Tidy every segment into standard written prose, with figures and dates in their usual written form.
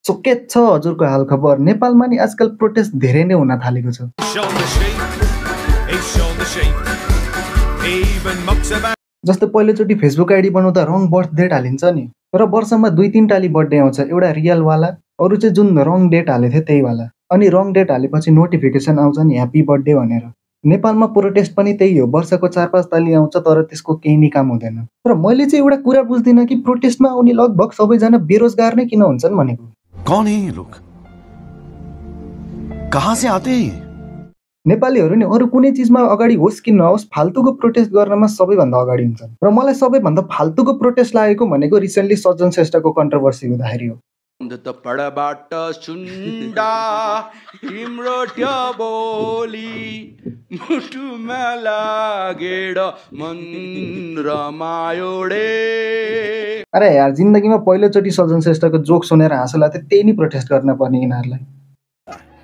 So के छ हजुरको हाल खबर? नेपालमा नि आजकल प्रोटेस्ट धेरै नै हुन थालेको छ। जस्तै पहिलोचोटि फेसबुक आइडी बनाउँदा रङ बर्थ डेट हालिन्छ नि, तर वर्षमा 2-3 टाली बर्थडे आउँछ, एउटा रियलवाला, अरू चाहिँ जुन रङ डेट हालेको थियो त्यहीवाला। अनि रङ डेट हालेपछि नोटिफिकेसन आउँछ नि ह्याप्पी बर्थडे भनेर। नेपालमा प्रोटेस्ट पनि त्यही हो, वर्षको 4-5 ताली आउँछ तर त्यसको केही नि काम हुँदैन। तर मैले चाहिँ एउटा कुरा बुझ्दिनँ कि प्रोटेस्टमा आउने लगभग सबैजना बेरोजगार नै किन हुन्छन् भनेको। कौन है ये लोग? कहाँ से आते हैं? नेपालीहरू नि अरू कुनै चिजमा अगाडि होस् कि नहोस् फाल्तुको प्रोटेस्ट गर्नमा सबैभन्दा अगाडि हुन्छन्। र मलाई सबैभन्दा फाल्तुको प्रोटेस्ट लागेको भनेको रिसेन्टली सज्जन श्रेष्ठको कन्ट्रोभर्सी हुँदाखेरि हो। अरे यार, जिन्दगीमा पहिलोचोटि सज्जन श्रेष्ठको जोक सुनेर हाँसो लाग्थ्यो, त्यही नि प्रोटेस्ट गर्न पर्ने यिनीहरूलाई।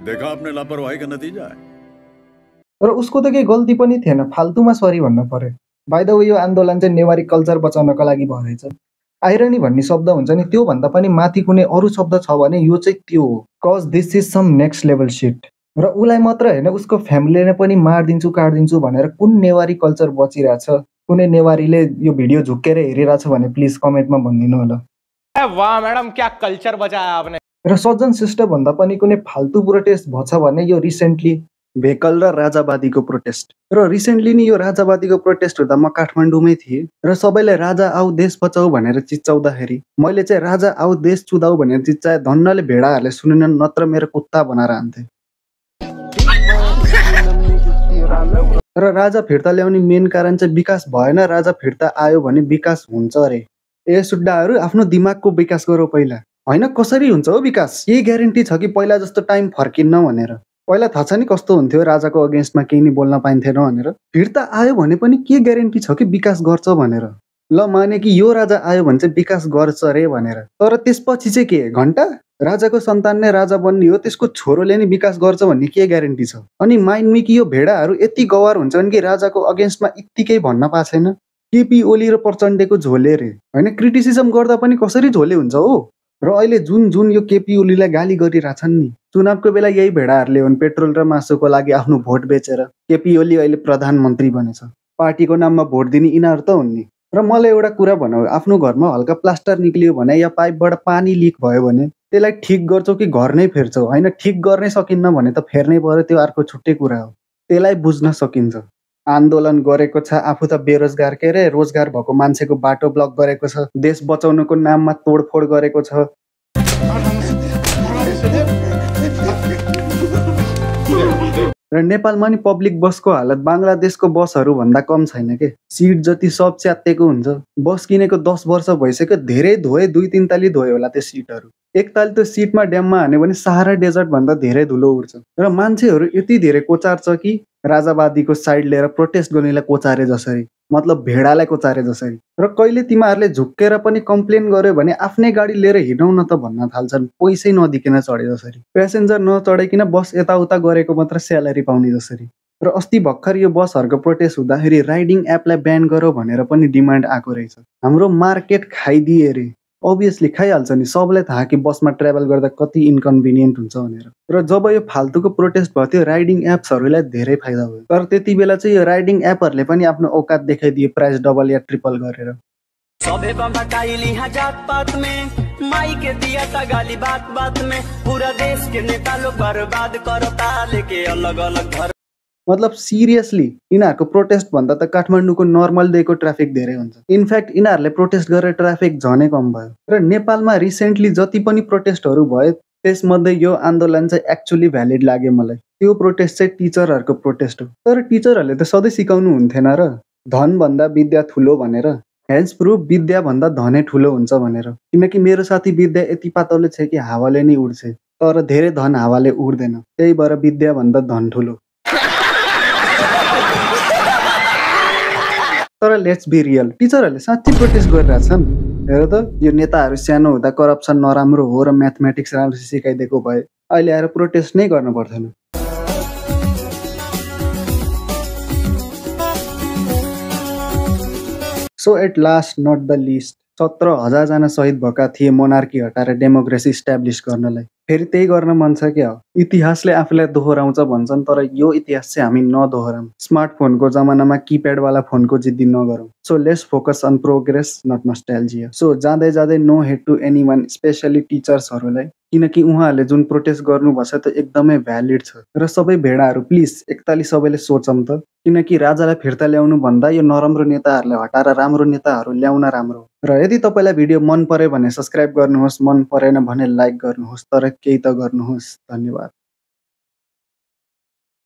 देखा आपने लापरवाही का नतिजा है। र उसको त केही गल्ती पनि थिएन, फाल्तुमा सरी भन्नु पर्यो। बाइ द वे यो आन्दोलन चाहिँ नेवारी कल्चर बचाउनको लागि भएछ। आइरनी भन्ने शब्द हुन्छ नि, त्यो भन्दा पनि माथि कुनै अरू शब्द छ भने यो चाहिँ त्यो हो। Cause this is some next level shit. र उसलाई मात्र हैन, उसको फ्यामिलीले पनि मार्दिन्छु काट्दिन्छु भनेर कुन नेवारी कल्चर बचिरहेछ? कुनै नेवारीले यो भिडियो झुक्केर हेरिरहेछ भने प्लिज कमेन्टमा भनिदिनु होला। वाह मैडम, क्या कल्चर बचाया आपने। र सज्जन श्रेष्ठ भन्दा पनि कुनै फाल्तु प्रोटेस्ट भछ भने यो रिसेन्टली भेकल र राजावादीको प्रोटेस्ट। र रिसेन्टली नि यो राजावादीको प्रोटेस्ट हुँदा म काठमाडौँमै थिएँ र सबैले राजा आऊ देश बचाऊ भनेर चिच्चाउँदाखेरि मैले चाहिँ राजा आऊ देश चुदाऊ भनेर चिच्चाए धन्नले भेडाहरूले सुनेनन्, नत्र मेरो कुत्ता बनाएर हान्थे। र राजा फिर्ता ल्याउने मेन कारण चाहिँ विकास भएन, राजा फिर्ता आयो भने विकास हुन्छ अरे। ए सुड्डाहरू, आफ्नो दिमागको विकास गरौ पहिला। होइन कसरी हुन्छ हो विकास? के ग्यारेन्टी छ कि पहिला जस्तो टाइम फर्किन्न भनेर? पहिला थाहा छ नि कस्तो हुन्थ्यो, राजाको अगेन्स्टमा केही नि बोल्न पाइन्थेन भनेर। फिर्ता आयो भने पनि के ग्यारेन्टी छ कि विकास गर्छ भनेर? ल माने कि यो राजा आयो भने चाहिँ विकास गर्छ रे भनेर, तर त्यसपछि चाहिँ के घन्टा? राजाको सन्तान नै राजा बन्ने हो, त्यसको छोरोले नि विकास गर्छ भन्ने के ग्यारेन्टी छ? अनि माइन्ड मी कि यो भेडाहरू यति गवार हुन्छन् कि राजाको अगेन्स्टमा यत्तिकै भन्न पाएको छैन। केपी ओली र प्रचण्डको झोले रे, होइन क्रिटिसिजम गर्दा पनि कसरी झोले हुन्छ हो? र अहिले जुन यो केपी ओलीलाई गाली गरिरहेछन् नि, चुनावको बेला यही भेडाहरूले हुन् पेट्रोल र मासुको लागि आफ्नो भोट बेचेर केपी ओली अहिले प्रधानमन्त्री बनेछ। पार्टीको नाममा भोट दिने यिनीहरू त हुन् नि। र मलाई एउटा कुरा भनौ, आफ्नो घरमा हल्का प्लास्टर निक्लियो भने या पाइपबाट पानी लिक भयो भने त्यसलाई ठिक गर्छौ कि घर नै फेर्छौ? होइन, ठिक गर्नै सकिन्न भने त फेर्नै पर्यो, त्यो अर्को छुट्टै कुरा हो। त्यसलाई बुझ्न सकिन्छ। आन्दोलन गरेको छ, आफू त बेरोजगार के रे, रोजगार भएको मान्छेको बाटो ब्लक गरेको छ, देश बचाउनको नाममा तोडफोड गरेको छ। र नेपालमा नि पब्लिक बसको हालत बांग्लादेशको बसहरू भन्दा कम छैन के। सिट जति सब च्यातेको हुन्छ। बस किनेको 10 वर्ष भइसक्यो, धेरै धोए, 2-3 ताली धोयो होला त्यो सिटहरू। एक ताली त्यो सिटमा ड्याममा हान्यो भने सहारा डेजर्ट भन्दा धेरै धुलो उड्छ। र मान्छेहरू यति धेरै कोचार्छ कि राजावादीको साइड लिएर प्रोटेस्ट गर्नेलाई कोचारे जसरी, मतलब भेडालाई कोचारे जसरी। र कहिले तिमीहरूले झुक्केर पनि कम्प्लेन गर्यो भने आफ्नै गाडी लिएर हिँडौ न त भन्न थाल्छन्, पैसै नदिकन चढे जसरी, प्यासेन्जर नचढाइकन बस यताउता गरेको मात्र स्यालेरी पाउने जसरी। र अस्ति भर्खर यो बसहरूको प्रोटेस्ट हुँदाखेरि राइडिङ एपलाई ब्यान गरौ भनेर पनि डिमान्ड आएको रहेछ। हाम्रो मार्केट खाइदिए रे। अभियसली खाइहाल्छ नि, सबलाई थाहा कि बसमा ट्राभल गर्दा कति इन्कन्भिनियन्ट हुन्छ भनेर। र जब यो फाल्तुको प्रोटेस्ट भयो थियो, राइडिङ एप्सहरूलाई धेरै फाइदा भयो। तर त्यति बेला चाहिँ यो राइडिङ एपहरूले पनि आफ्नो औकात देखाइदिए, प्राइस डबल या ट्रिपल गरेर। मतलब सिरियसली यिनीहरूको प्रोटेस्ट भन्दा त काठमाडौँको नर्मल डेको ट्राफिक धेरै हुन्छ। इनफ्याक्ट यिनीहरूले प्रोटेस्ट गरेर ट्राफिक झनै कम भयो। र नेपालमा रिसेन्टली जति पनि प्रोटेस्टहरू भयो त्यसमध्ये यो आन्दोलन चाहिँ एक्चुअली भ्यालिड लाग्यो मलाई। त्यो प्रोटेस्ट चाहिँ टिचरहरूको प्रोटेस्ट हो। तर टिचरहरूले त सधैँ सिकाउनु हुन्थेन र धन भन्दा विद्या ठुलो भनेर। हेन्स प्रुफ विद्या भन्दा धनै ठुलो हुन्छ भनेर। किनकि मेरो साथी विद्या यति पातलो छ कि हावाले नै उड्छ, तर धेरै धन हावाले उड्दैन, त्यही भएर विद्या भन्दा धन ठुलो। तर लेट्स बी रियल, टिचरहरूले साँच्चै प्रोटेस्ट गरिरहेछन्। हेर त, यो नेताहरू सानो हुँदा करप्सन नराम्रो हो र म्याथमेटिक्स राम्रो सिकाइदिएको भए अहिले आएर प्रोटेस्ट नै गर्नु पर्थेन। So at last not the list, 17,000 जना शहीद भएका थिए मोनार्की हटाएर डेमोक्रेसी इस्टाब्लिस गर्नलाई। फेरि त्यही गर्न मन छ क्या हो। इतिहासले आफूलाई दोहोऱ्याउँछ भन्छन्, तर यो इतिहास चाहिँ हामी नदोहोऱ्याउँ। स्मार्टफोनको जमानामा किप्याडवाला फोनको जिद्दी नगरौँ। So let's focus on progress not nostalgia. So जाँदै जाँदै no head to anyone, specially टिचर्सहरूलाई, किनकि उहाँहरूले जुन प्रोटेस्ट गर्नुभएको छ त्यो एकदमै भ्यालिड छ। र सबै भेडाहरू प्लिज एकताली सबैले सोचौँ त, किनकि राजालाई फिर्ता ल्याउनु भन्दा यो नराम्रो नेताहरूलाई हटाएर राम्रो नेताहरू ल्याउन राम्रो। र यदि तपाईँलाई भिडियो मन पर्यो भने सब्स्क्राइब गर्नुहोस्, मन परेन भने लाइक गर्नुहोस्, तर केही त गर्नुहोस्। धन्यवाद।